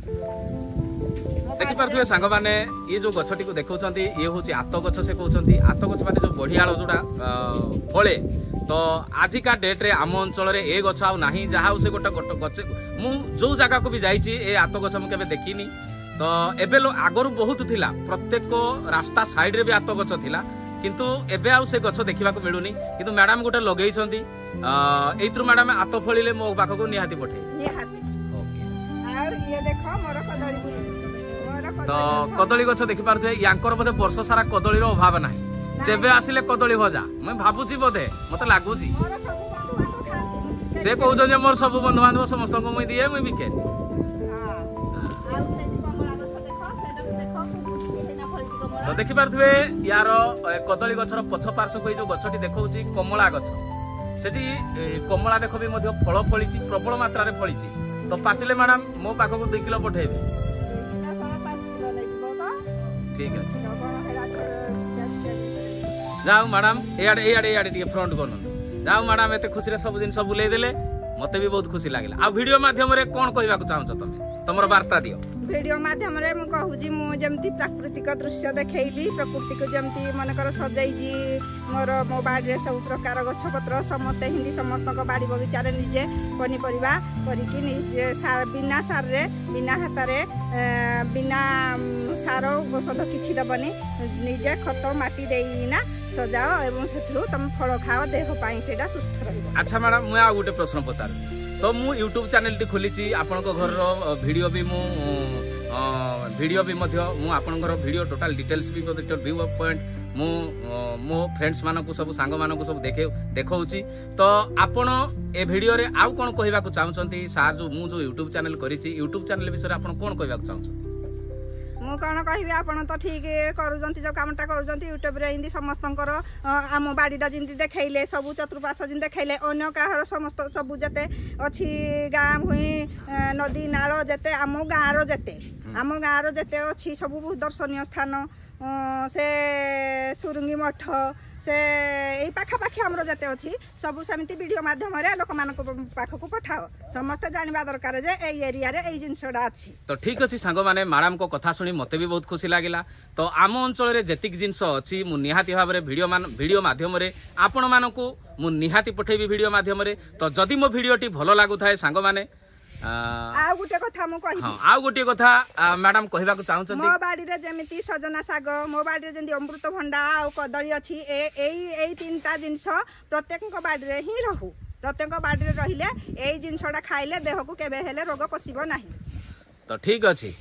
देखि पारथुए सांग माने ये जो गछटी को देखौछंती ये होची आत गछ से कहउछंती आत गछ माने जो बढ़ियाळ जोडा फळे तो आजि का डेट रे आम अंचल रे ए गछ आउ नाही जहा से गोटे गछ मु जो जगह को भी जाईची ए आत गछ मु केबे देखिनी तो एबे आगरु बहुत थिला प्रत्येक रास्ता साइड रे भी आत गछ थिला किंतु एबे आउ से गछ देखिबा को मिलुनी किंतु मैडम गोटे लगेइछंती एइत्रु मैडम आत फळिले मो पाखो को निहाती पठे निहाती और ये देखो मोर कदली तो कदली गछ देखि पारथे यांकर बोधे वर्ष सारा कदली रो अभाव नाही जेबे आसिले कदली भजा मैं भाबुची बोधे मते लागुची से कहउछ जे मोर सब बंधु बांधव समस्त को मैं दिए मैं बिके तो देखि पारथुए यार कदली गछर पछ पार्श्व को जो गछटी देखौची कमला गछ सेठी कमला देखो भी मध्य फल फळीची प्रबल मात्रा रे फळीची तो पाचिले मैडम मो पाखो को 2 किलो पठेबे ठीक अछि जाओ मैडम एआडे टिके फ्रंट कोन जाओ मैडम एते खुशी रे सब दिन सब बुले देले मते भी बहुत खुशी लागला आ वीडियो माध्यम रे कोन कहबा को चाहछ तमे तमर वार्ता दियो वीडियो माध्यम रे मु कहूजी मु जेमती प्राकृतिक दृश्य देखैली प्रकृति को जेमती मनकर सजाईजी मोर मो बाड़ी रे सब प्रकार गछ पत्र समस्त हिंदी समस्त को बाड़ी बगीचा रे निजे पनी परिबा करिकि निजे बिना सार रे बिना हाथ रे बिना सार औषध किछि दबनी निजे खत माटी देइना सजाओ एवं सेथु तुम फल खाओ देह पाई सेडा सुस्थ रहइबो। अच्छा मैडम मु आ गुटे प्रश्न पचार तो मु यूट्यूब चैनल टी खोलीची आपन को घर रो वीडियो भी मु आपन घर वीडियो टोटल डिटेल्स भी व्यू पॉइंट मु मो फ्रेंड्स मानन को सब सांग मानन को सब देखौची तो आपन ए वीडियो रे आउ कोन कहबा को चाहउचंती सार जो मु जो यूट्यूब चैनल करिची यूट्यूब चैनल विषय आपन कोन कहबा को चाहउचंती मु कौन कहबी आपन तो ठीक करूजंती जो कामटा करूजंती यूट्यूब रे हिंदी समस्तंकर आम बाड़ीटा जिंती देखैले सब चतुर्पाश जिन देखैले अन्य काहर समस्त सब जते अछि गाँ भुई नदी नाल जते आम गाँर जते अछि सब दर्शनीय स्थान से सुरुंगी मठ से एई पाखा पाखी हमरो जते अछि सब समिति वीडियो माध्यम रे लोक मान को पाखो को पठाओ समस्त जानबा दरकार जे एई एरिया रे एई जिनसडा अछि तो ठीक अछि सांग माने मैडम को कथा सुनी मते भी बहुत खुशी लागिला तो आम अंचल रे जतिक जिंस अछि मु निहाती भाव रे वीडियो माध्यम रे आपण मानकू मु निहाती पठेबी वीडियो माध्यम रे तो जदी मो वीडियो टी भलो लागु थाए सांग माने आ गुटे कथा मु कहि हां आ गुटे कथा मैडम कहबा को चाहू छथि मो बाड़ी रे जेमिति सजना साग मो बाड़ी रे जेंति अमृत भंडा आ कदली अछि एई तीनटा जिंस प्रत्येक को बाड़ी रे ही रहू प्रत्येक बाड़ी रे रहिले एई जिंसडा खाइले देह को केबे हेले रोग पसिबो नाही तो ठीक अछि